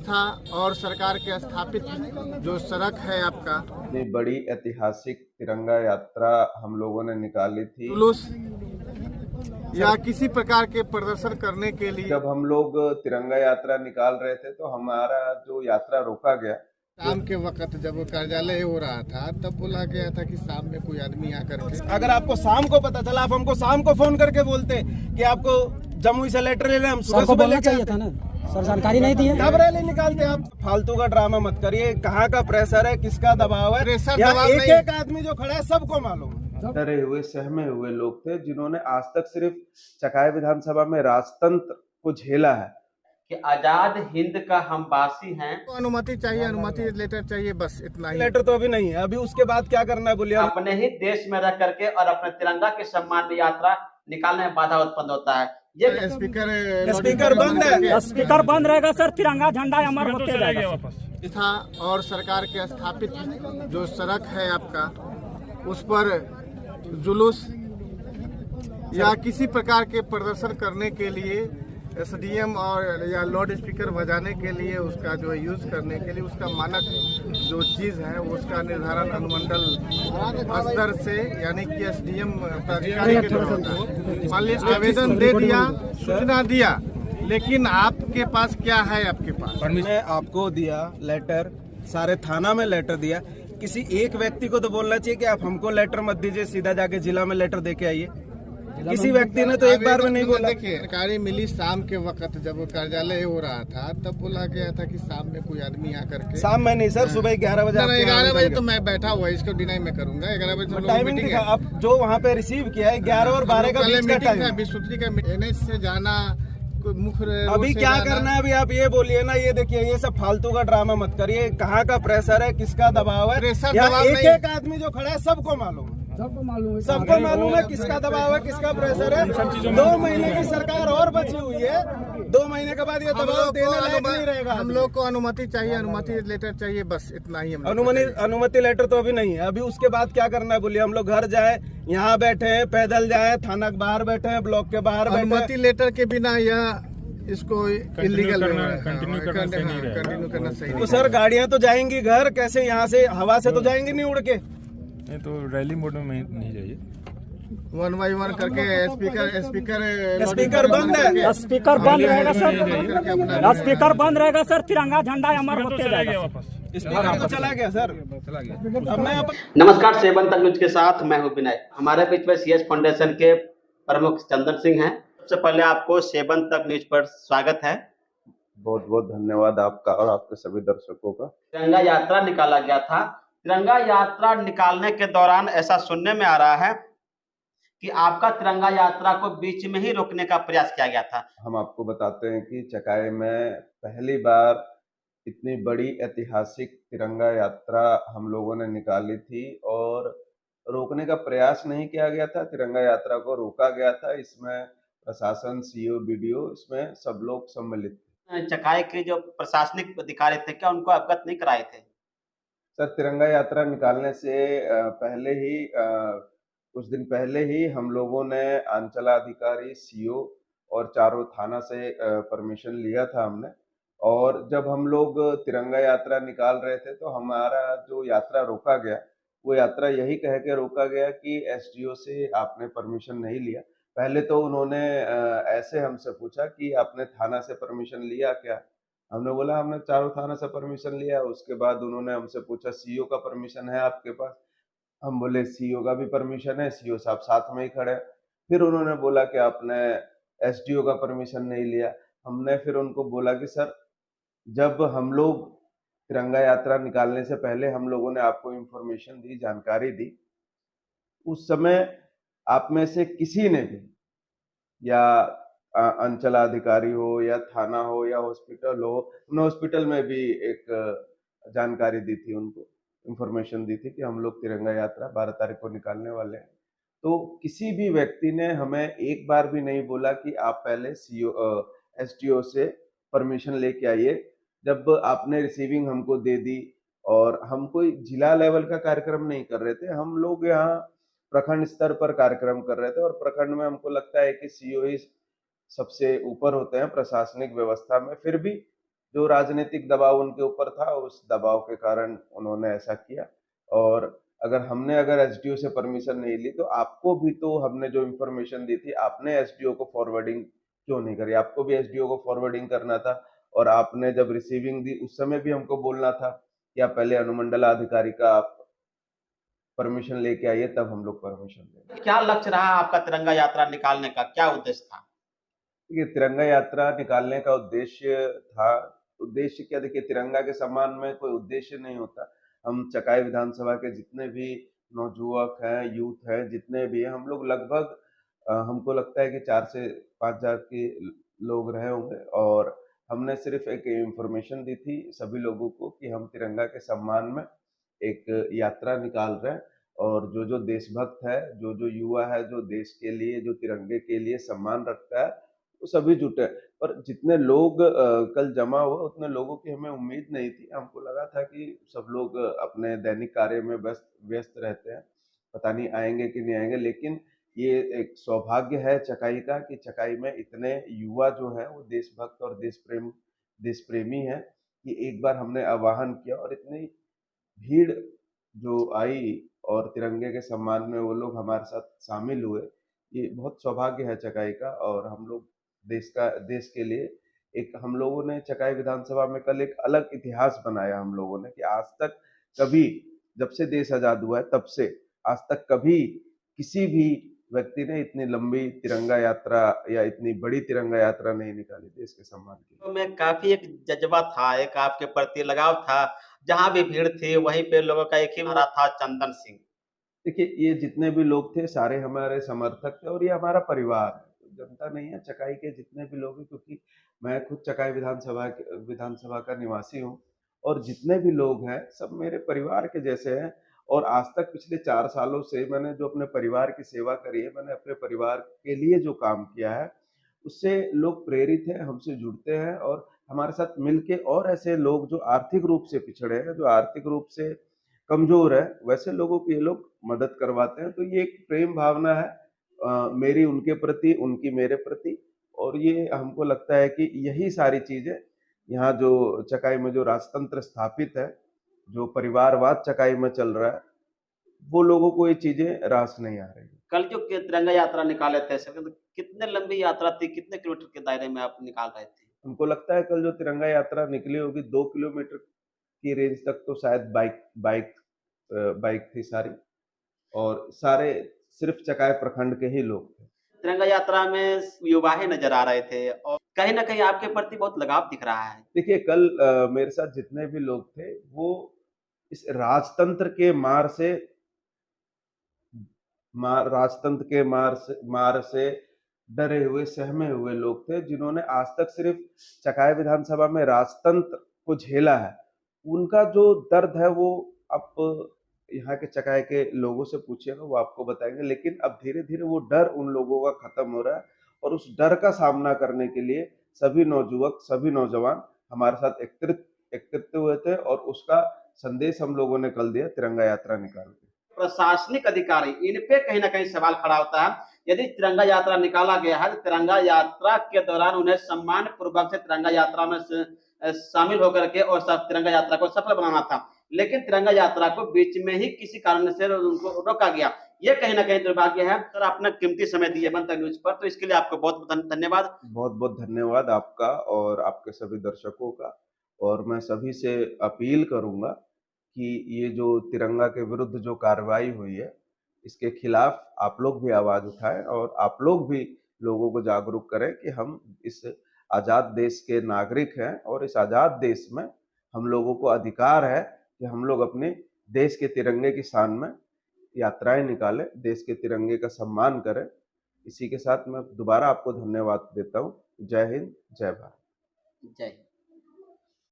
था और सरकार के स्थापित जो सड़क है आपका, इतनी बड़ी ऐतिहासिक तिरंगा यात्रा हम लोगों ने निकाली थी। जुलूस या किसी प्रकार के प्रदर्शन करने के लिए जब हम लोग तिरंगा यात्रा निकाल रहे थे तो हमारा जो यात्रा रोका गया। शाम के वक्त जब वो कार्यालय हो रहा था तब बोला गया था कि शाम में कोई आदमी आकर के, अगर आपको शाम को पता चला, आप हमको शाम को फोन करके बोलते कि आपको जमुई से लेटर ले रहे, हम सुबह सुबह लेके चाहिए था ना सर, जानकारी नहीं दी है। कब रैली निकालते आप? फालतू का ड्रामा मत करिए। कहाँ का प्रेशर है, किसका दबाव है, एक एक आदमी जो खड़ा है सबको मालूम है। डरे हुए सहमे हुए लोग थे जिन्होंने आज तक सिर्फ चकाई विधानसभा में राजतंत्र को झेला है कि आजाद हिंद का हम वासी हैं। तो अनुमति चाहिए, अनुमति लेटर चाहिए, बस इतना ही। लेटर तो अभी नहीं है, अभी उसके बाद क्या करना है बोलिए। अपने ही देश में रह करके और अपने तिरंगा के सम्मान में यात्रा निकालने में बाधा उत्पन्न होता है। ये स्पीकर बंद है, स्पीकर बंद रहेगा सर, तिरंगा झंडा अमर होते जाएगा था और सरकार के स्थापित जो सड़क है आपका, उस पर जुलूस या किसी प्रकार के प्रदर्शन करने के लिए एसडीएम और या लाउड स्पीकर बजाने के लिए उसका जो यूज करने के लिए उसका मानक जो चीज है उसका निर्धारण अनुमंडल स्तर से यानी कि एसडीएम प्राधिकारी के द्वारा होता है। मान लीजिए आवेदन दे दिया, सूचना दिया, लेकिन आपके पास क्या है? आपके पास मैंने आपको दिया लेटर, सारे थाना में लेटर दिया। किसी एक व्यक्ति को तो बोलना चाहिए कि आप हमको लेटर मत दीजिए, सीधा जाके जिला में लेटर देके आइए। किसी व्यक्ति ने तो एक बार में नहीं बोला। देखिए, जानकारी मिली शाम के वक्त जब वो कार्यालय हो रहा था तब बोला गया था कि शाम में कोई आदमी आकर के। शाम में नहीं सर, सुबह 11 बजे। 11 बजे तो मैं बैठा हुआ, इसको डिनाई में करूंगा। 11 बजे टाइमिंग दिखा, आप जो वहाँ पे रिसीव किया है 11 और 12 का बीच का टाइम है। विश्वत्री का एनएच से जाना मुख्य। अभी क्या करना है, अभी आप ये बोलिए ना, ये देखिए, ये सब फालतू का ड्रामा मत करिए। कहाँ का प्रेशर है, किसका दबाव है, एक एक आदमी जो खड़ा है सबको मालूम है। सबको मालूम है किसका दबाव है, किसका प्रेशर है। 2 महीने की सरकार और बची हुई है, 2 महीने के बाद ये दबाव देने लायक नहीं रहेगा। हम लोग को अनुमति चाहिए, अनुमति लेटर चाहिए, बस इतना ही। अनुमति लेटर तो अभी नहीं है। अभी उसके बाद क्या करना है बोलिए। हम लोग घर जाए, यहाँ बैठे हैं, पैदल जाए, थाना के बाहर बैठे हैं, ब्लॉक के बाहर। अनुमति लेटर के बिना यह इसको इलीगल कंटिन्यू करना सही। तो सर गाड़ियाँ तो जाएंगी घर, कैसे यहाँ से हवा से तो जाएंगी नहीं उड़ के। नहीं तो रैली मोड में नहीं जाइए। 1 बाय 1 करके स्पीकर बंद है, स्पीकर बंद रहेगा सर, स्पीकर बंद रहेगा सर, तिरंगा झंडा अमर होते जाएगा। स्पीकर तो चला गया सर, चला गया। अब मैं नमस्कार, सेवन तक न्यूज के साथ मैं हूं विनय। हमारे बीच में सीएस फाउंडेशन के प्रमुख चंदन सिंह हैं। सबसे पहले आपको सेवन तक न्यूज पर स्वागत है। बहुत बहुत धन्यवाद आपका और आपके सभी दर्शकों का। तिरंगा यात्रा निकाला गया था। तिरंगा यात्रा निकालने के दौरान ऐसा सुनने में आ रहा है कि आपका तिरंगा यात्रा को बीच में ही रोकने का प्रयास किया गया था। हम आपको बताते हैं कि चकाई में पहली बार इतनी बड़ी ऐतिहासिक तिरंगा यात्रा हम लोगों ने निकाली थी और रोकने का प्रयास नहीं किया गया था, तिरंगा यात्रा को रोका गया था। इसमें प्रशासन, सीओ, बीडीओ, इसमें सब लोग सम्मिलित थे। चकाई के जो प्रशासनिक अधिकारी थे, क्या उनको अवगत नहीं कराए थे? सर, तिरंगा यात्रा निकालने से पहले ही कुछ दिन पहले ही हम लोगों ने अंचलाधिकारी, सीओ और चारों थाना से परमिशन लिया था हमने। और जब हम लोग तिरंगा यात्रा निकाल रहे थे तो हमारा जो यात्रा रोका गया, वो यात्रा यही कह के रोका गया कि एसडीओ से आपने परमिशन नहीं लिया। पहले तो उन्होंने ऐसे हमसे पूछा कि आपने थाना से परमिशन लिया क्या? हमने बोला हमने चारों थाना से परमिशन लिया। उसके बाद उन्होंने हमसे पूछा सीओ का परमिशन है आपके पास? हम बोले सीओ का भी परमिशन है, सीओ साहब साथ में ही खड़े। फिर उन्होंने बोला कि आपने एसडीओ का परमिशन नहीं लिया। हमने फिर उनको बोला कि सर, जब हम लोग तिरंगा यात्रा निकालने से पहले हम लोगों ने आपको इंफॉर्मेशन दी, जानकारी दी, उस समय आप में से किसी ने भी, या अंचलाधिकारी हो या थाना हो या हॉस्पिटल हो, हमने हॉस्पिटल में भी एक जानकारी दी थी, उनको इंफॉर्मेशन दी थी कि हम लोग तिरंगा यात्रा 12 तारीख को निकालने वाले हैं। तो किसी भी व्यक्ति ने हमें एक बार भी नहीं बोला कि आप पहले सीओ एसडीओ से परमिशन लेके आइए। जब आपने रिसीविंग हमको दे दी, और हम कोई जिला लेवल का कार्यक्रम नहीं कर रहे थे, हम लोग यहाँ प्रखंड स्तर पर कार्यक्रम कर रहे थे। और प्रखंड में हमको लगता है कि सीओ ही सबसे ऊपर होते हैं प्रशासनिक व्यवस्था में। फिर भी जो राजनीतिक दबाव उनके ऊपर था, उस दबाव के कारण उन्होंने ऐसा किया। और अगर एसडीओ से परमिशन नहीं ली तो आपको भी तो हमने जो इन्फॉर्मेशन दी थी, आपने एसडीओ को फॉरवर्डिंग क्यों नहीं करी? आपको भी एसडीओ को फॉरवर्डिंग करना था। और आपने जब रिसीविंग दी उस समय भी हमको बोलना था कि आप पहले अनुमंडलाधिकारी का आप परमिशन लेके आइए, तब हम लोग परमिशन देंगे। क्या लक्ष्य रहा आपका तिरंगा यात्रा निकालने का, क्या उद्देश्य था? देखिए, तिरंगा यात्रा निकालने का उद्देश्य क्या, देखिए तिरंगा के सम्मान में कोई उद्देश्य नहीं होता। हम चकाई विधानसभा के जितने भी नवयुवक हैं, यूथ हैं, जितने भी हैं, हम लोग लगभग हमको लगता है कि 4 से 5 हज़ार के लोग रहे होंगे। और हमने सिर्फ एक इन्फॉर्मेशन दी थी सभी लोगों को कि हम तिरंगा के सम्मान में एक यात्रा निकाल रहे हैं। और जो जो देशभक्त है, जो जो युवा है, जो देश के लिए, जो तिरंगे के लिए सम्मान रखता है, वो सभी जुटे। और जितने लोग कल जमा हुए, उतने लोगों की हमें उम्मीद नहीं थी। हमको लगा था कि सब लोग अपने दैनिक कार्य में व्यस्त रहते हैं, पता नहीं आएंगे कि नहीं आएंगे। लेकिन ये एक सौभाग्य है चकाई का कि चकाई में इतने युवा जो है वो देशभक्त और देश प्रेमी है कि एक बार हमने आह्वान किया और इतनी भीड़ जो आई और तिरंगे के सम्मान में वो लोग हमारे साथ शामिल हुए, ये बहुत सौभाग्य है चकाई का। और हम लोग देश के लिए एक, हम लोगों ने चकाई विधानसभा में कल एक अलग इतिहास बनाया हम लोगों ने कि आज तक कभी, जब से देश आजाद हुआ है तब से आज तक कभी किसी भी व्यक्ति ने इतनी लंबी तिरंगा यात्रा या इतनी बड़ी तिरंगा यात्रा नहीं निकाली देश के सम्मान के लिए। तो में काफी एक जज्बा था, एक आपके प्रति लगाव था, जहां भी भीड़ थी वहीं पे लोगों का एक ही नारा था, चंदन सिंह। देखिए, ये जितने भी लोग थे सारे हमारे समर्थक थे और ये हमारा परिवार है, तो जनता नहीं है, चकाई के जितने भी लोग हैं, क्योंकि मैं खुद चकाई विधानसभा का निवासी हूँ। और जितने भी लोग हैं सब मेरे परिवार के जैसे हैं। और आज तक पिछले 4 सालों से मैंने जो अपने परिवार की सेवा करी है, मैंने अपने परिवार के लिए जो काम किया है, उससे लोग प्रेरित हैं, हमसे जुड़ते हैं। और हमारे साथ मिलके और ऐसे लोग जो आर्थिक रूप से पिछड़े हैं, जो आर्थिक रूप से कमजोर है, वैसे लोगों की ये लोग मदद करवाते हैं। तो ये एक प्रेम भावना है मेरी उनके प्रति, उनकी मेरे प्रति। और ये हमको लगता है कि यही सारी चीजें यहाँ जो चकाई में जो राजतंत्र स्थापित है, जो परिवारवाद चकाई में चल रहा है, वो लोगों को ये चीजें रास नहीं आ रही। कल जो तिरंगा यात्रा निकाले थे सर, कितने लंबी यात्रा थी, कितने किलोमीटर के दायरे में आप निकाल रहे थे? हमको लगता है कल जो तिरंगा यात्रा निकली होगी 2 किलोमीटर की रेंज तक, तो शायद बाइक थी सारी। और सारे सिर्फ चकाई प्रखंड के ही लोग थे। तिरंगा यात्रा में युवा ही नजर आ रहे थे और कहीं ना कहीं आपके प्रति बहुत लगाव दिख रहा है। देखिए, कल मेरे साथ जितने भी लोग थे वो इस राजतंत्र के मार से डरे हुए, सहमे हुए लोग थे, जिन्होंने आज तक सिर्फ चकाई विधानसभा में राजतंत्र को झेला है। उनका जो दर्द है वो आप यहाँ के चकाई के लोगों से पूछिएगा, वो आपको बताएंगे। लेकिन अब धीरे धीरे वो डर उन लोगों का खत्म हो रहा है और उस डर का सामना करने के लिए सभी नौजुवक, सभी नौजवान हमारे साथ एकत्रित हुए थे। और उसका संदेश हम लोगों ने कल दिया तिरंगा यात्रा निकाल के। प्रशासनिक अधिकारी, इन पे कहीं ना कहीं सवाल खड़ा होता है। यदि तिरंगा यात्रा निकाला गया है तो तिरंगा यात्रा के दौरान उन्हें सम्मान पूर्वक से तिरंगा यात्रा में शामिल होकर के और सब तिरंगा यात्रा को सफल बनाना था, लेकिन तिरंगा यात्रा को बीच में ही किसी कारण से उनको रोका गया। ये कहीं ना कहीं दुर्भाग्य है। सर, अपना कीमती समय दिए बन तक न्यूज पर, तो इसके लिए आपको बहुत धन्यवाद। बहुत बहुत धन्यवाद आपका और आपके सभी दर्शकों का। और मैं सभी से अपील करूंगा कि ये जो तिरंगा के विरुद्ध जो कार्रवाई हुई है, इसके खिलाफ आप लोग भी आवाज उठाएं और आप लोग भी लोगों को जागरूक करें कि हम इस आजाद देश के नागरिक हैं और इस आजाद देश में हम लोगों को अधिकार है कि हम लोग अपने देश के तिरंगे की शान में यात्राएं निकालें, देश के तिरंगे का सम्मान करें। इसी के साथ मैं दोबारा आपको धन्यवाद देता हूँ। जय हिंद, जय भारत। जय हिंद।